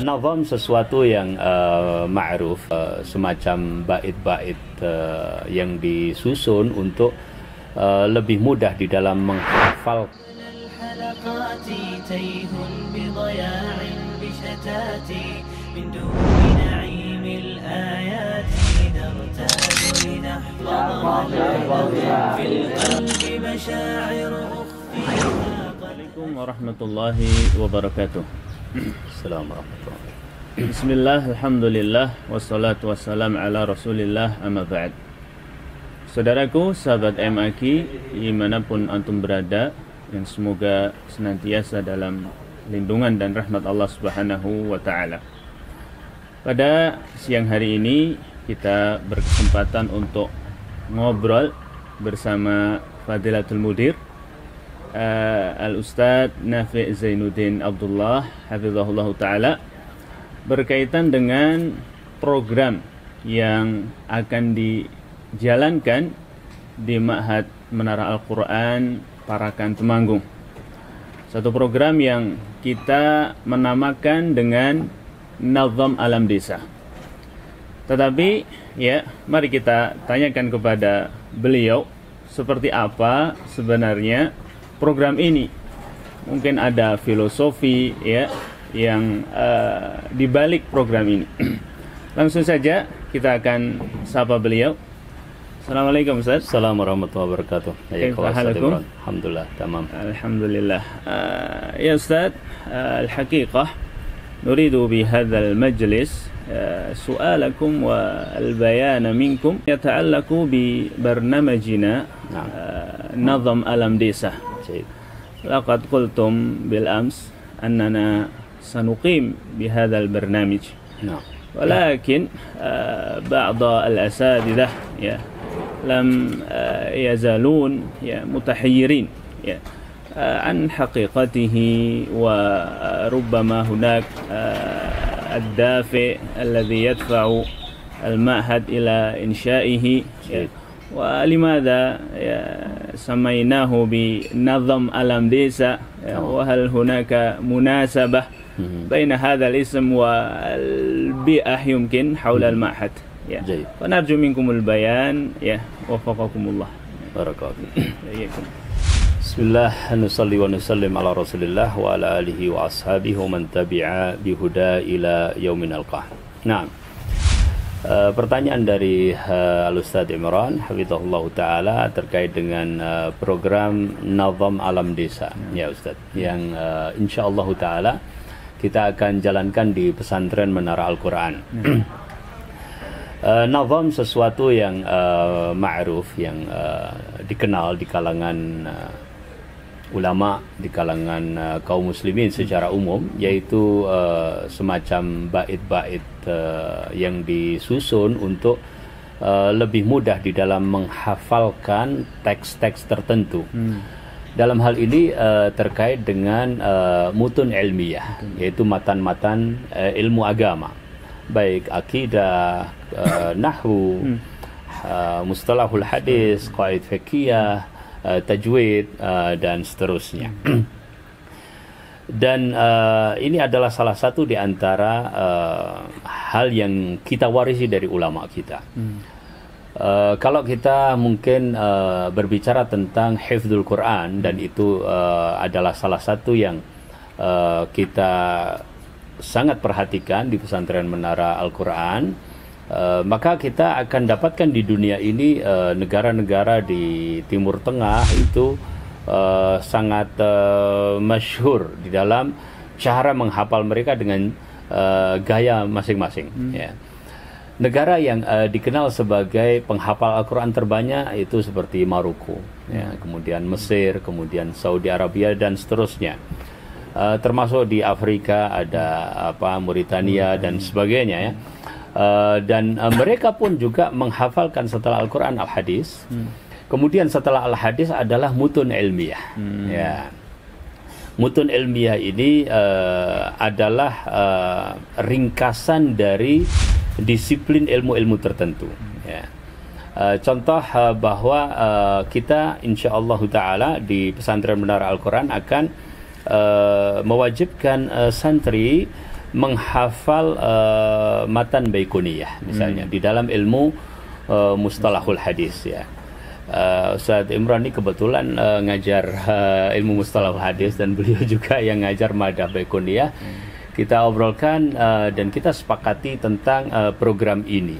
Nazam sesuatu yang ma'ruf, semacam bait-bait yang disusun untuk lebih mudah di dalam menghafal. Assalamualaikum warahmatullahi wabarakatuh. Assalamualaikum. Bismillah, alhamdulillah, wassalatu wassalam ala rasulillah, amma ba'd. Saudaraku, sahabat MAQ, dimanapun antum berada, yang semoga senantiasa dalam lindungan dan rahmat Allah subhanahu wa ta'ala. Pada siang hari ini, kita berkesempatan untuk ngobrol bersama Fadilatul Mudir, Al-Ustadz Nafi' Zainuddin Abdullah hafizahullah ta'ala, berkaitan dengan program yang akan dijalankan di Ma'had Menara Al-Quran Parakan Temanggung. Satu program yang kita menamakan dengan Nazam Alam Desa. Tetapi ya, mari kita tanyakan kepada beliau seperti apa sebenarnya program ini. Mungkin ada filosofi ya yang dibalik program ini. Langsung saja kita akan sapa beliau. Assalamualaikum Ustaz. Assalamualaikum warahmatullahi wabarakatuh. Alhamdulillah, tamam. Alhamdulillah. Ya Ustaz, al-haqiqah nuridu bi hadzal majlis سؤالكم والبيان منكم يتعلق ببرنامجنا نظم ألم ديسة. لقد قلتم بالأمس أننا سنقيم بهذا البرنامج، ولكن بعض الأساتذة لم يزالون متحيرين عن حقيقته، وربما هناك الدافع الذي يدفع المعهد إلى إنشائه، ولماذا سميناه بنظم ألم ديسة، وهل هناك مناسبة بين هذا الاسم والبيئة يمكن حول المعهد؟ فنرجو منكم البيان، وفقكم الله. بارك الله فيكم. Bismillah, nusalli wa nusallim ala rasulillah wa ala alihi wa ashabihi wa man tabi'a bihuda ila yaumin alqah. Nah, pertanyaan dari Al-Ustadz Imran hafizahullah ta'ala terkait dengan program Nazam Alam Desa, ya Ustadz, yang insyaallah ta'ala kita akan jalankan di pesantren Menara Al-Quran. Nazam sesuatu yang ma'ruf, yang dikenal di kalangan ulama, di kalangan kaum muslimin secara umum, yaitu semacam bait-bait yang disusun untuk lebih mudah di dalam menghafalkan teks-teks tertentu. Dalam hal ini terkait dengan mutun ilmiah, yaitu matan-matan ilmu agama, baik akidah, nahwu, mustalahul hadis, qaid fiqhiyah, tajwid, dan seterusnya. Dan ini adalah salah satu di antara hal yang kita warisi dari ulama kita. Kalau kita mungkin berbicara tentang hifdzul Quran, dan itu adalah salah satu yang kita sangat perhatikan di pesantren Menara Al-Quran, maka kita akan dapatkan di dunia ini negara-negara di Timur Tengah itu sangat masyhur di dalam cara menghafal mereka dengan gaya masing-masing. Negara yang dikenal sebagai penghafal Al-Quran terbanyak itu seperti Maroko, kemudian Mesir, kemudian Saudi Arabia, dan seterusnya. Termasuk di Afrika ada Mauritania dan sebagainya, dan mereka pun juga menghafalkan setelah Al-Quran Al-Hadis. Kemudian setelah Al-Hadis adalah mutun ilmiah. Mutun ilmiah ini adalah ringkasan dari disiplin ilmu-ilmu tertentu. Contoh bahwa kita insyaallah taala di pesantren Menara Al-Quran akan mewajibkan santri menghafal matan Baiquniyah misalnya di dalam ilmu mustalahul hadis ya. Ustaz Imran ini kebetulan ngajar ilmu mustalahul hadis dan beliau juga yang ngajar madah Baiquniyah. Kita obrolkan dan kita sepakati tentang program ini.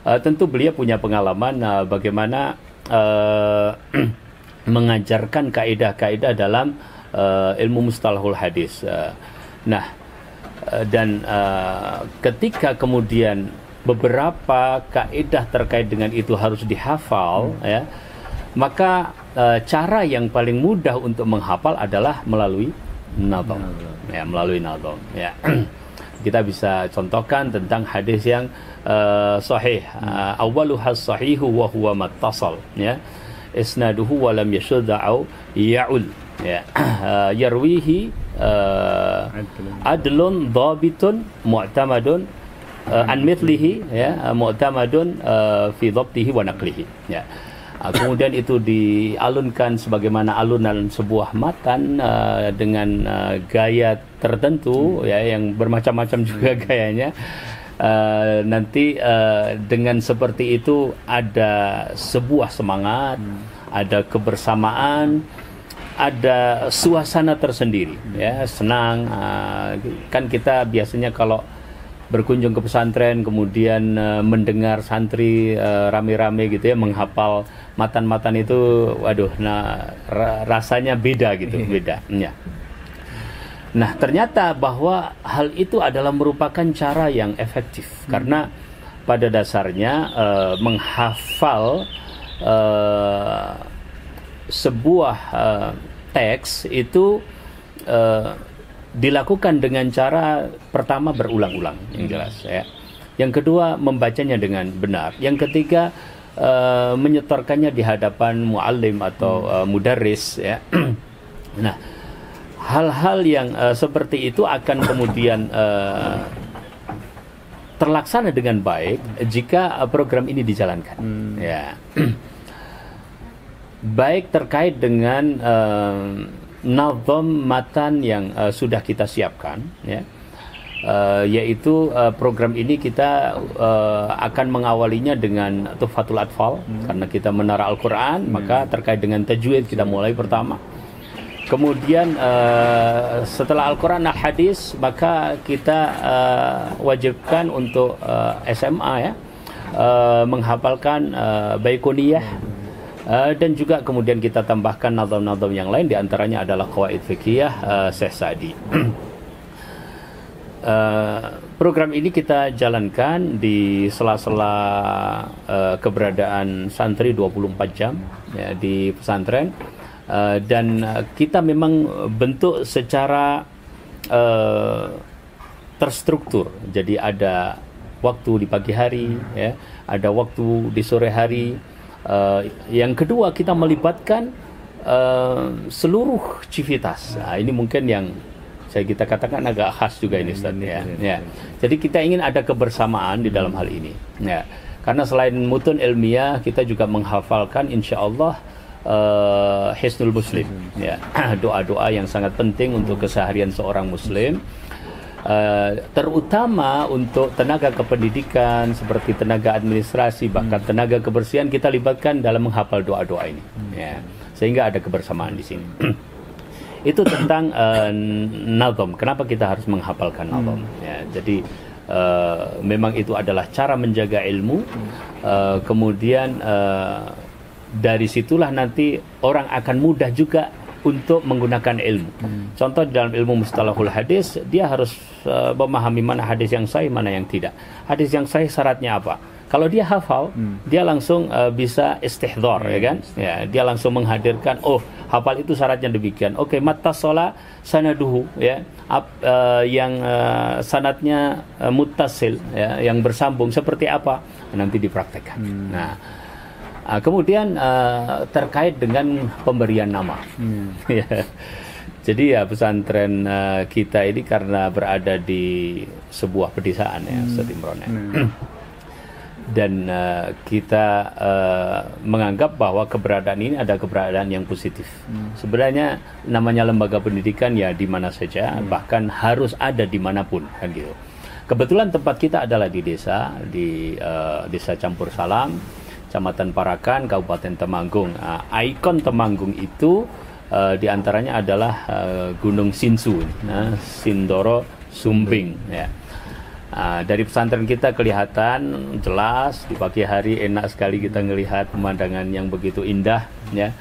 Tentu beliau punya pengalaman bagaimana mengajarkan kaidah-kaidah dalam ilmu mustalahul hadis. Dan ketika kemudian beberapa kaidah terkait dengan itu harus dihafal, ya, maka cara yang paling mudah untuk menghafal adalah melalui nadham. Ya, melalui nadham. Ya. Kita bisa contohkan tentang hadis yang sahih. Awwaluha sahihu wa huwa mattasal, ya. Isnaduhu wa lam yashudda au ya'ul. Ya. Yarwihi adlun dhabitun mu'tamadun an mithlihi, ya, mu'tamadun fi dhabtihi wa naqlihi. Ya. Kemudian itu dialunkan sebagaimana alunan sebuah matan dengan gaya tertentu, ya, yang bermacam-macam juga gayanya. Nanti dengan seperti itu ada sebuah semangat, ada kebersamaan, ada suasana tersendiri, ya, senang. Kan kita biasanya kalau berkunjung ke pesantren kemudian mendengar santri rame-rame gitu ya menghafal matan-matan itu, waduh, rasanya beda gitu, beda. Ya. Nah, ternyata bahwa hal itu adalah merupakan cara yang efektif karena pada dasarnya menghafal sebuah teks itu dilakukan dengan cara pertama berulang-ulang yang jelas, ya. Yang kedua membacanya dengan benar. Yang ketiga menyetorkannya di hadapan muallim atau mudarris, ya. Nah, hal-hal yang seperti itu akan kemudian terlaksana dengan baik jika program ini dijalankan, ya. Baik terkait dengan nazam matan yang sudah kita siapkan, ya, yaitu program ini kita akan mengawalinya dengan Tuhfatul Atfal karena kita Menara Al-Quran, maka terkait dengan tajwid kita mulai pertama. Kemudian setelah Al-Quran Al-Hadis maka kita wajibkan untuk SMA, ya, menghafalkan Baiquniyah. Dan juga kemudian kita tambahkan nazam-nazam yang lain, diantaranya adalah Qawaid Fiqhiyah Syekh Sa'di. Program ini kita jalankan di sela-sela keberadaan santri 24 jam, ya, di pesantren, dan kita memang bentuk secara terstruktur. Jadi ada waktu di pagi hari, ya, ada waktu di sore hari. Yang kedua kita melibatkan seluruh civitas. Nah, ini mungkin yang kita katakan agak khas juga ini, Ustaz, ya. Ya. Jadi kita ingin ada kebersamaan di dalam hal ini, ya. Karena selain mutun ilmiah kita juga menghafalkan insyaallah Hisnul Muslim, ya. Doa-doa yang sangat penting untuk keseharian seorang muslim. Terutama untuk tenaga kependidikan seperti tenaga administrasi, bahkan tenaga kebersihan kita libatkan dalam menghafal doa-doa ini, ya, sehingga ada kebersamaan di sini. Itu tentang nazam. Kenapa kita harus menghafalkan nazam? Ya, jadi memang itu adalah cara menjaga ilmu. Kemudian dari situlah nanti orang akan mudah juga untuk menggunakan ilmu. Contoh dalam ilmu mustalahul hadis, dia harus memahami mana hadis yang sahih, mana yang tidak. Hadis yang sahih syaratnya apa? Kalau dia hafal, dia langsung bisa istihdhar, ya kan? Ya, dia langsung menghadirkan, oh, hafal itu syaratnya demikian. Oke, mattasola sanaduhu, ya. Yang sanadnya muttasil, ya, yang bersambung seperti apa? Nanti dipraktekkan. Nah, kemudian terkait dengan pemberian nama. Ya. Jadi ya pesantren kita ini karena berada di sebuah pedesaan, ya, Ustaz Imran, ya. dan kita menganggap bahwa keberadaan ini ada keberadaan yang positif. Sebenarnya namanya lembaga pendidikan ya di mana saja, bahkan harus ada dimanapun kan gitu. Kebetulan tempat kita adalah di desa, di Desa Campur Salam, Kecamatan Parakan, Kabupaten Temanggung. Ikon Temanggung itu diantaranya adalah Gunung Sinsu, Sindoro Sumbing. Ya. Dari pesantren kita kelihatan jelas di pagi hari enak sekali kita melihat pemandangan yang begitu indah. Ya.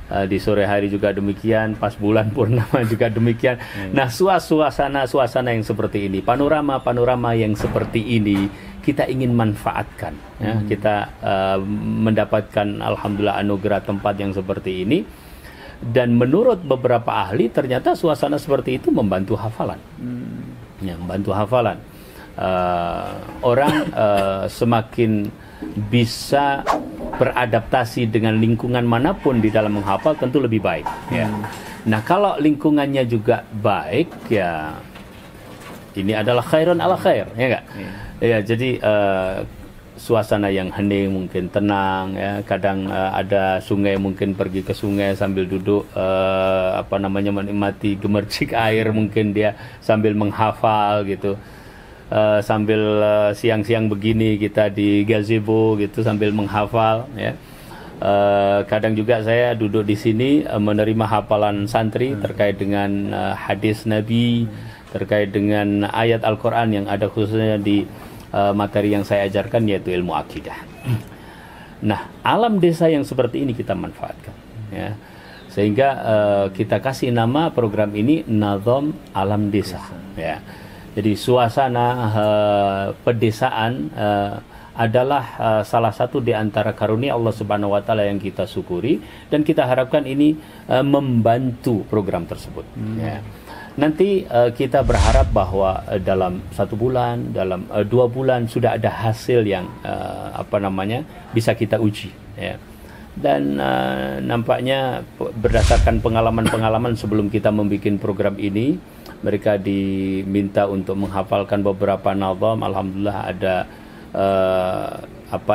Di sore hari juga demikian, pas bulan purnama juga demikian. Nah, suasana yang seperti ini, panorama yang seperti ini kita ingin manfaatkan. Ya. Kita mendapatkan alhamdulillah anugerah tempat yang seperti ini. Dan menurut beberapa ahli ternyata suasana seperti itu membantu hafalan. Ya, membantu hafalan. Orang semakin bisa beradaptasi dengan lingkungan manapun di dalam menghafal tentu lebih baik. Ya. Nah, kalau lingkungannya juga baik, ya ini adalah khairun ala khair, ya enggak? Ya, jadi suasana yang hening, mungkin tenang, ya. Kadang ada sungai, mungkin pergi ke sungai sambil duduk menikmati gemercik air, mungkin dia sambil menghafal gitu. Sambil siang-siang begini kita di gazebo gitu sambil menghafal, ya. Kadang juga saya duduk di sini menerima hafalan santri terkait dengan hadis Nabi, terkait dengan ayat Al-Quran yang ada khususnya di materi yang saya ajarkan, yaitu ilmu akidah. Nah, alam desa yang seperti ini kita manfaatkan, ya. Sehingga kita kasih nama program ini Nazam Alam Desa, ya. Jadi suasana pedesaan adalah salah satu di antara karunia Allah Subhanahu wa taala yang kita syukuri, dan kita harapkan ini membantu program tersebut. Ya. Nanti kita berharap bahwa dalam 1 bulan, dalam 2 bulan sudah ada hasil yang bisa kita uji. Ya. Dan nampaknya berdasarkan pengalaman-pengalaman sebelum kita membuat program ini, mereka diminta untuk menghafalkan beberapa nazam. Alhamdulillah ada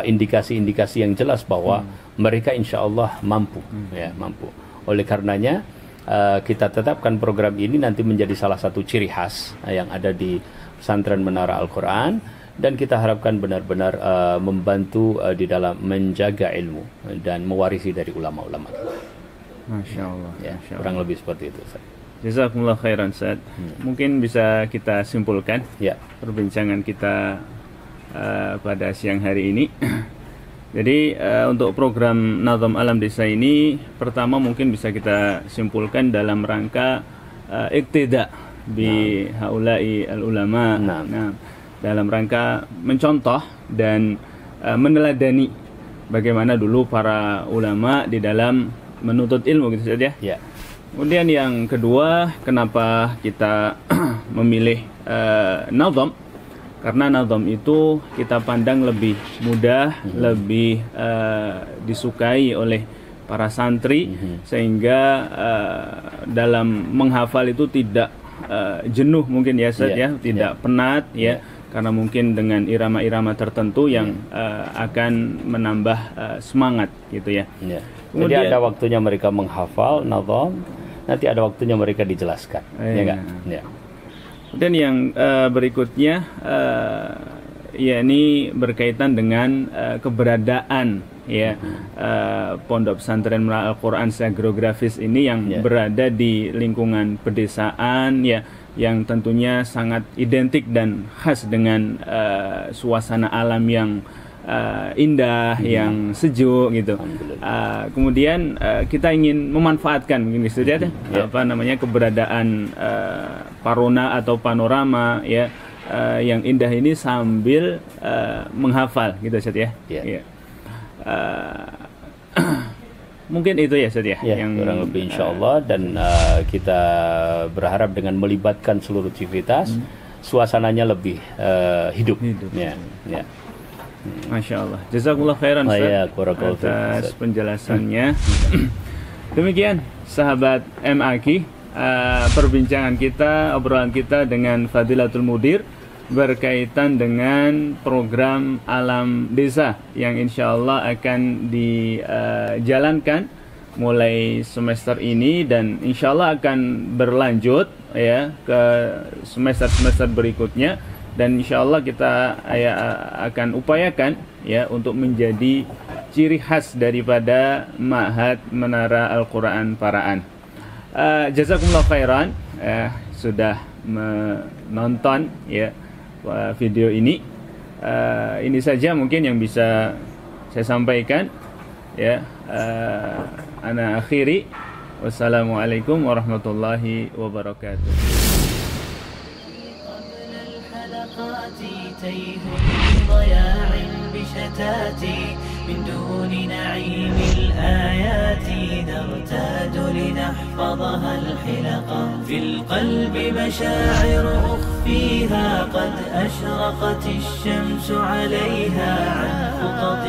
indikasi-indikasi yang jelas bahwa mereka insya Allah mampu, ya, mampu. Oleh karenanya kita tetapkan program ini nanti menjadi salah satu ciri khas yang ada di pesantren Menara Al-Quran, dan kita harapkan benar-benar membantu di dalam menjaga ilmu dan mewarisi dari ulama-ulama kita. Masya Allah, ya, Masya Allah. Kurang lebih seperti itu, Ustaz. Jazakumullah khairan, Ustaz. Mungkin bisa kita simpulkan perbincangan kita pada siang hari ini. Jadi untuk program Nazam Alam Desa ini, pertama mungkin bisa kita simpulkan dalam rangka iktida bi haula'i al-ulama. Nah, dalam rangka mencontoh dan meneladani bagaimana dulu para ulama di dalam menuntut ilmu, gitu saja. Ya. Kemudian yang kedua, kenapa kita memilih nazam? Karena nazam itu kita pandang lebih mudah, lebih disukai oleh para santri, sehingga dalam menghafal itu tidak jenuh mungkin ya, Ustaz, ya, tidak penat, ya, karena mungkin dengan irama-irama tertentu yang akan menambah semangat, gitu ya. Kemudian, jadi ada waktunya mereka menghafal nazam, nanti ada waktunya mereka dijelaskan, ya enggak? Ya. Dan yang berikutnya yakni berkaitan dengan keberadaan, ya, pondok pesantren Menara Al-Quran secara geografis ini yang berada di lingkungan pedesaan, ya, yang tentunya sangat identik dan khas dengan suasana alam yang indah, yang sejuk, gitu. Kemudian kita ingin memanfaatkan ini saja, keberadaan parona atau panorama, ya, yang indah ini sambil menghafal, gitu, Ustaz, ya. Mungkin itu ya, Ustaz, ya, yang kurang lebih insyaallah. Dan kita berharap dengan melibatkan seluruh aktivitas, suasananya lebih hidup. Ya. Masya Allah. Jazakumullah khairan, Ustaz, atas penjelasannya. Demikian sahabat MAQ, perbincangan kita, obrolan kita dengan Fadilatul Mudir berkaitan dengan program Alam Desa yang insya Allah akan dijalankan mulai semester ini dan insya Allah akan berlanjut ya ke semester-semester berikutnya, dan insya Allah kita akan upayakan ya untuk menjadi ciri khas daripada Ma'had Menara Al-Quran Paraan. Jazakumullah khairan sudah menonton ya video ini. Ini saja mungkin yang bisa saya sampaikan ya. Ana akhiri. Wassalamualaikum warahmatullahi wabarakatuh. من دون نعيم الآيات نرتاد لنحفظها الحلقا في القلب مشاعر أخفيها قد أشرقت الشمس عليها عن خطط